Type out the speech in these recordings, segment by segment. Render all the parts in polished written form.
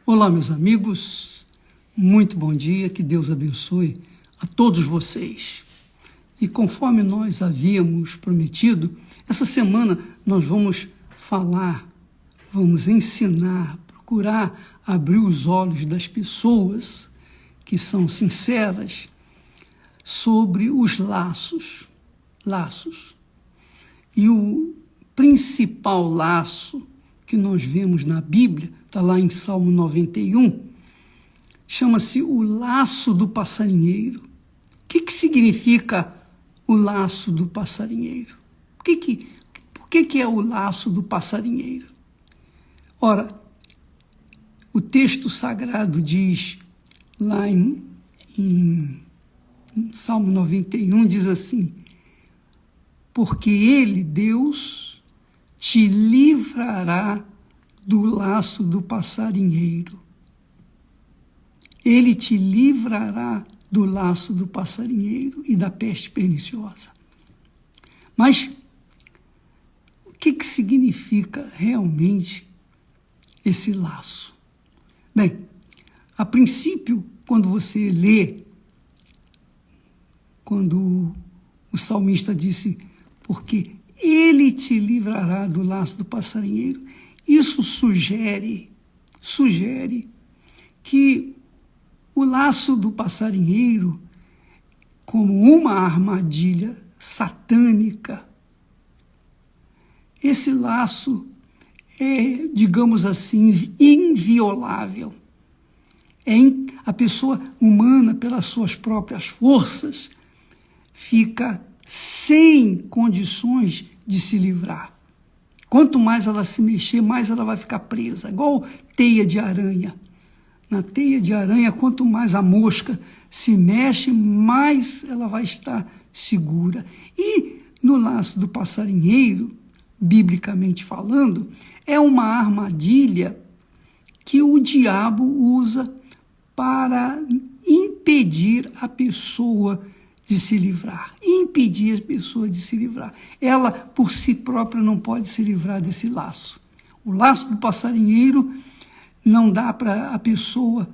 Olá, meus amigos, muito bom dia, que Deus abençoe a todos vocês. E conforme nós havíamos prometido, essa semana nós vamos falar, vamos ensinar, procurar abrir os olhos das pessoas que são sinceras sobre os laços. E o principal laço que nós vemos na Bíblia, está lá em Salmo 91, chama-se o laço do passarinheiro. O que significa o laço do passarinheiro? Por que é o laço do passarinheiro? Ora, o texto sagrado diz, lá em Salmo 91, diz assim: porque ele, Deus, te livrará do laço do passarinheiro. Ele te livrará do laço do passarinheiro e da peste perniciosa. Mas o que significa realmente esse laço? Bem, a princípio, quando você lê, quando o salmista disse, porque ele te livrará do laço do passarinheiro, isso sugere que o laço do passarinheiro, como uma armadilha satânica, esse laço é, digamos assim, inviolável. A pessoa humana, pelas suas próprias forças, fica sem condições de se livrar. Quanto mais ela se mexer, mais ela vai ficar presa, igual teia de aranha. Na teia de aranha, quanto mais a mosca se mexe, mais ela vai estar segura. E no laço do passarinheiro, biblicamente falando, é uma armadilha que o diabo usa para impedir a pessoa de se livrar, impedir a pessoa de se livrar. Ela, por si própria, não pode se livrar desse laço. O laço do passarinheiro não dá para a pessoa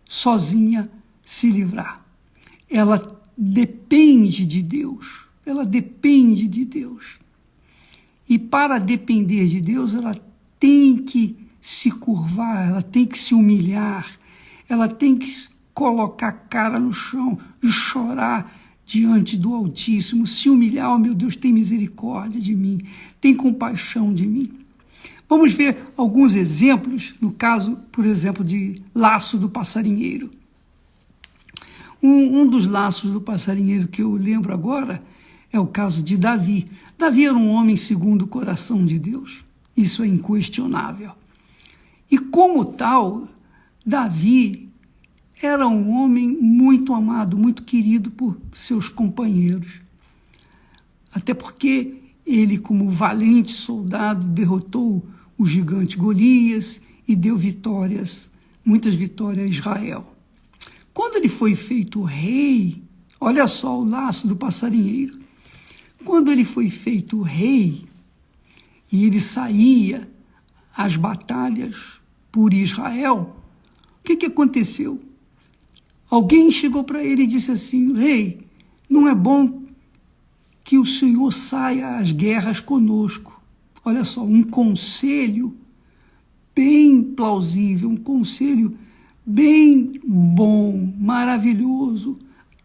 sozinha se livrar. Ela depende de Deus. Ela depende de Deus. E para depender de Deus, ela tem que se curvar, ela tem que se humilhar, ela tem que colocar a cara no chão e chorar diante do Altíssimo, se humilhar. Oh, meu Deus, tem misericórdia de mim, tem compaixão de mim. Vamos ver alguns exemplos, no caso, por exemplo, de laço do passarinheiro. Um dos laços do passarinheiro que eu lembro agora é o caso de Davi. Davi era um homem segundo o coração de Deus, isso é inquestionável. E como tal, Davi era um homem muito amado, muito querido por seus companheiros. Até porque ele, como valente soldado, derrotou o gigante Golias e deu muitas vitórias a Israel. Quando ele foi feito rei, olha só o laço do passarinheiro. Quando ele foi feito rei e ele saía às batalhas por Israel, o que aconteceu? Alguém chegou para ele e disse assim: rei, não é bom que o senhor saia às guerras conosco. Olha só, um conselho bem plausível, um conselho bem bom, maravilhoso,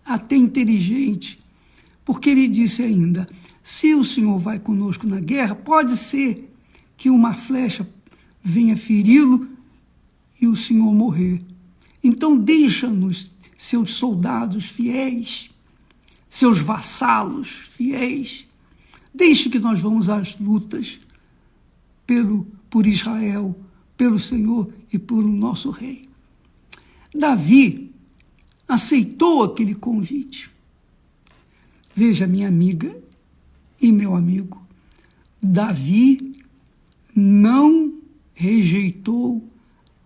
até inteligente. Porque ele disse ainda, se o senhor vai conosco na guerra, pode ser que uma flecha venha feri-lo e o senhor morrer. Então deixa-nos, seus soldados fiéis, seus vassalos fiéis, deixe que nós vamos às lutas por Israel, pelo Senhor e pelo nosso rei. Davi aceitou aquele convite. Veja, minha amiga e meu amigo, Davi não rejeitou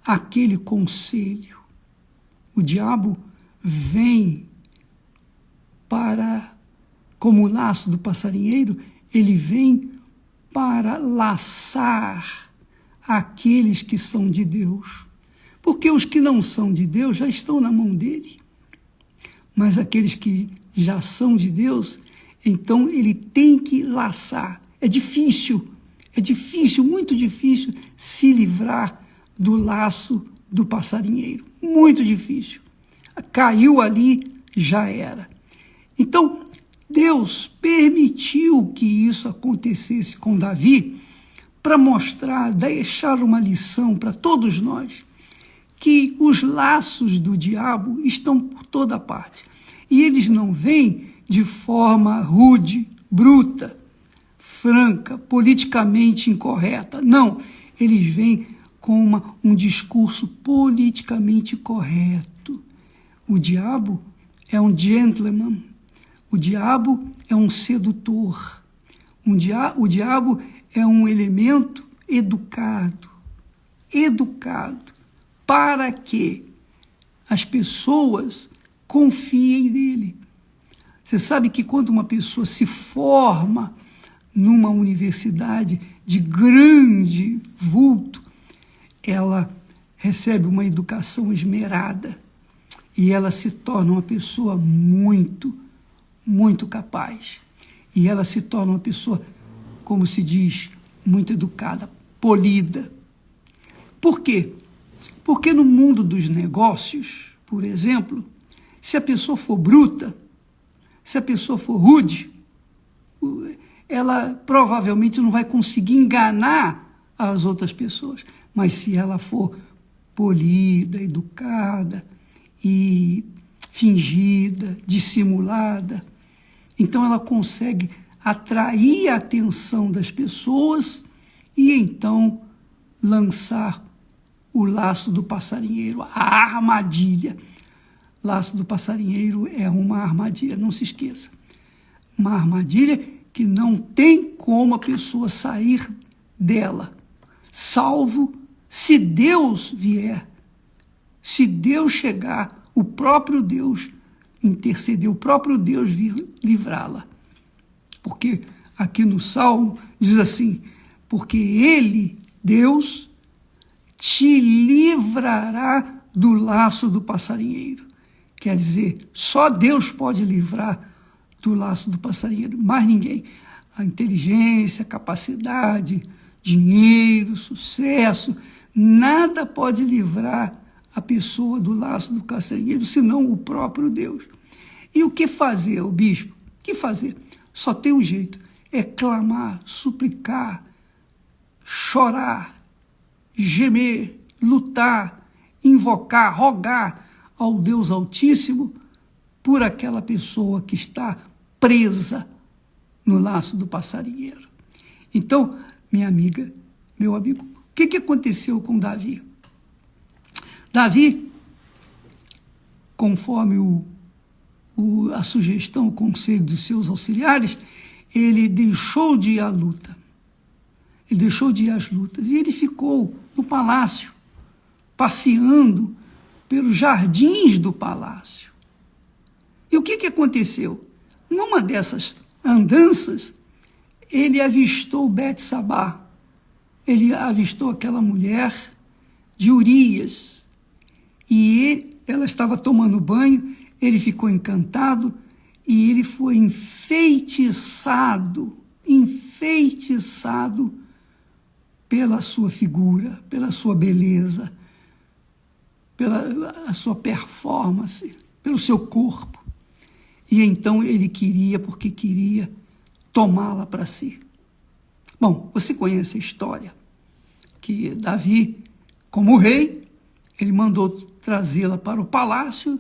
aquele conselho. O diabo vem como o laço do passarinheiro, ele vem para laçar aqueles que são de Deus, Porque os que não são de Deus já estão na mão dele. Mas aqueles que já são de Deus, então ele tem que laçar. É difícil, muito difícil se livrar do laço do passarinheiro. Muito difícil. Caiu ali, já era. Então, Deus permitiu que isso acontecesse com Davi para mostrar, deixar uma lição para todos nós, que os laços do diabo estão por toda parte. E eles não vêm de forma rude, bruta, franca, politicamente incorreta. Não, eles vêm com um discurso politicamente correto. O diabo é um gentleman, o diabo é um sedutor, o diabo é um elemento educado, para que as pessoas confiem nele. Você sabe que quando uma pessoa se forma numa universidade de grande vulto, ela recebe uma educação esmerada e ela se torna uma pessoa muito capaz. E ela se torna uma pessoa, como se diz, muito educada, polida. Por quê? Porque no mundo dos negócios, por exemplo, se a pessoa for bruta, se a pessoa for rude, ela provavelmente não vai conseguir enganar as outras pessoas. Mas se ela for polida, educada e fingida, dissimulada, então ela consegue atrair a atenção das pessoas e então lançar o laço do passarinheiro, a armadilha. Laço do passarinheiro é uma armadilha, não se esqueça. Uma armadilha que não tem como a pessoa sair dela, salvo se Deus vier, se Deus chegar, o próprio Deus interceder, o próprio Deus vir livrá-la. Porque aqui no Salmo diz assim, porque Ele, Deus, te livrará do laço do passarinheiro. Quer dizer, só Deus pode livrar do laço do passarinheiro, mais ninguém. A inteligência, a capacidade, dinheiro, sucesso, nada pode livrar a pessoa do laço do passarinheiro, senão o próprio Deus. E o que fazer, o bispo? O que fazer? Só tem um jeito, é clamar, suplicar, chorar, gemer, lutar, invocar, rogar ao Deus Altíssimo por aquela pessoa que está presa no laço do passarinheiro. Então, minha amiga, meu amigo, o que aconteceu com Davi? Davi, conforme a sugestão, o conselho dos seus auxiliares, ele deixou de ir à luta. Ele deixou de ir às lutas e ele ficou no palácio, passeando pelos jardins do palácio. E o que aconteceu? Numa dessas andanças, ele avistou Betsabá, ele avistou aquela mulher de Urias, e ela estava tomando banho, ele ficou encantado, e ele foi enfeitiçado pela sua figura, pela sua beleza, pela a sua performance, pelo seu corpo. E então ele porque queria tomá-la para si. Bom, você conhece a história, que Davi, como rei, ele mandou trazê-la para o palácio,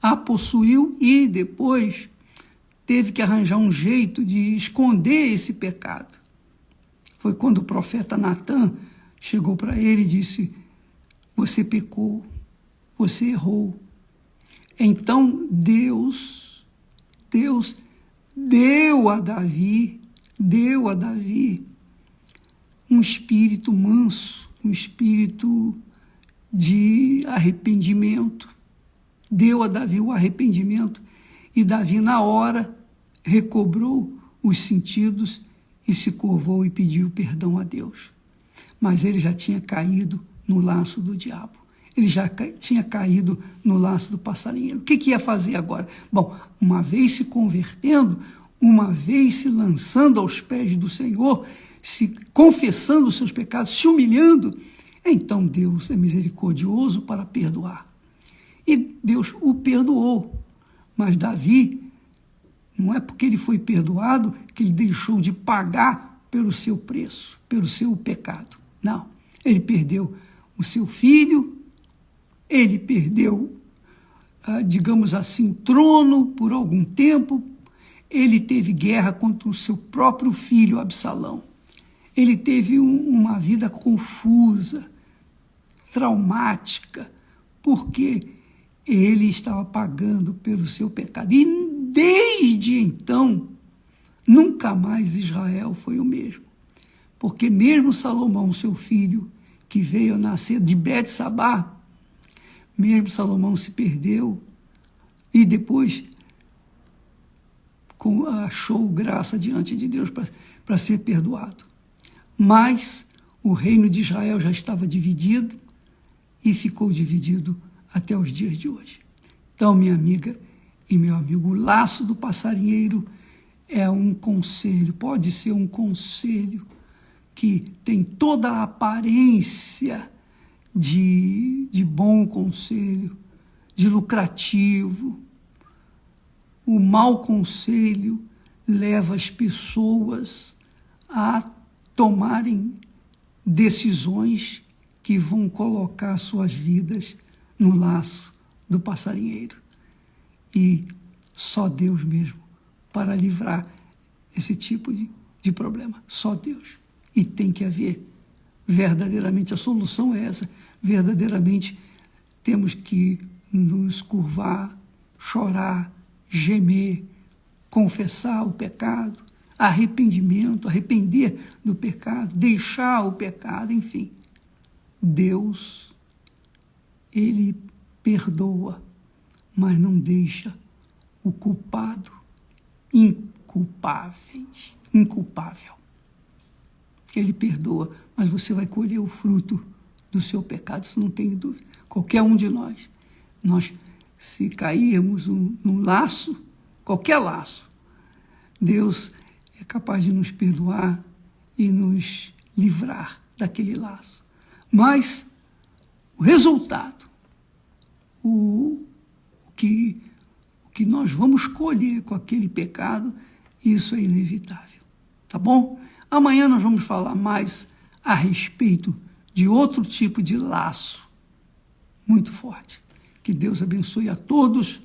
a possuiu e depois teve que arranjar um jeito de esconder esse pecado. Foi quando o profeta Natã chegou para ele e disse, você pecou, você errou. Então Deus deu a Davi um espírito manso, um espírito de arrependimento. Deu a Davi o arrependimento e Davi, na hora, recobrou os sentidos e se curvou e pediu perdão a Deus. Mas ele já tinha caído no laço do diabo. Ele já tinha caído no laço do passarinheiro. O que ia fazer agora? Bom, uma vez se convertendo, uma vez se lançando aos pés do Senhor, se confessando os seus pecados, se humilhando, então Deus é misericordioso para perdoar. E Deus o perdoou. Mas Davi, não é porque ele foi perdoado que ele deixou de pagar pelo seu preço, pelo seu pecado. Não, ele perdeu o seu filho, ele perdeu, digamos assim, o trono por algum tempo, ele teve guerra contra o seu próprio filho Absalão. Ele teve uma vida confusa, traumática, porque ele estava pagando pelo seu pecado. E desde então, nunca mais Israel foi o mesmo. Porque mesmo Salomão, seu filho, que veio a nascer de Bet-Sabá, mesmo Salomão se perdeu e depois achou graça diante de Deus para ser perdoado. Mas o reino de Israel já estava dividido e ficou dividido até os dias de hoje. Então, minha amiga e meu amigo, o laço do passarinheiro é um conselho, pode ser um conselho que tem toda a aparência de bom conselho, de lucrativo. O mau conselho leva as pessoas a tomarem decisões que vão colocar suas vidas no laço do passarinheiro. E só Deus mesmo para livrar esse tipo de problema. Só Deus. E tem que haver, verdadeiramente, a solução é essa. Verdadeiramente temos que nos curvar, chorar, gemer, confessar o pecado, arrependimento, arrepender do pecado, deixar o pecado, enfim. Deus, ele perdoa, mas não deixa o culpado inculpável. Ele perdoa, mas você vai colher o fruto do seu pecado, isso não tem dúvida. Qualquer um de nós, se cairmos num laço, qualquer laço, Deus é capaz de nos perdoar e nos livrar daquele laço. Mas o resultado, o que nós vamos colher com aquele pecado, isso é inevitável, tá bom? Amanhã nós vamos falar mais a respeito de outro tipo de laço muito forte. Que Deus abençoe a todos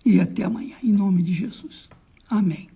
e até amanhã, em nome de Jesus. Amém.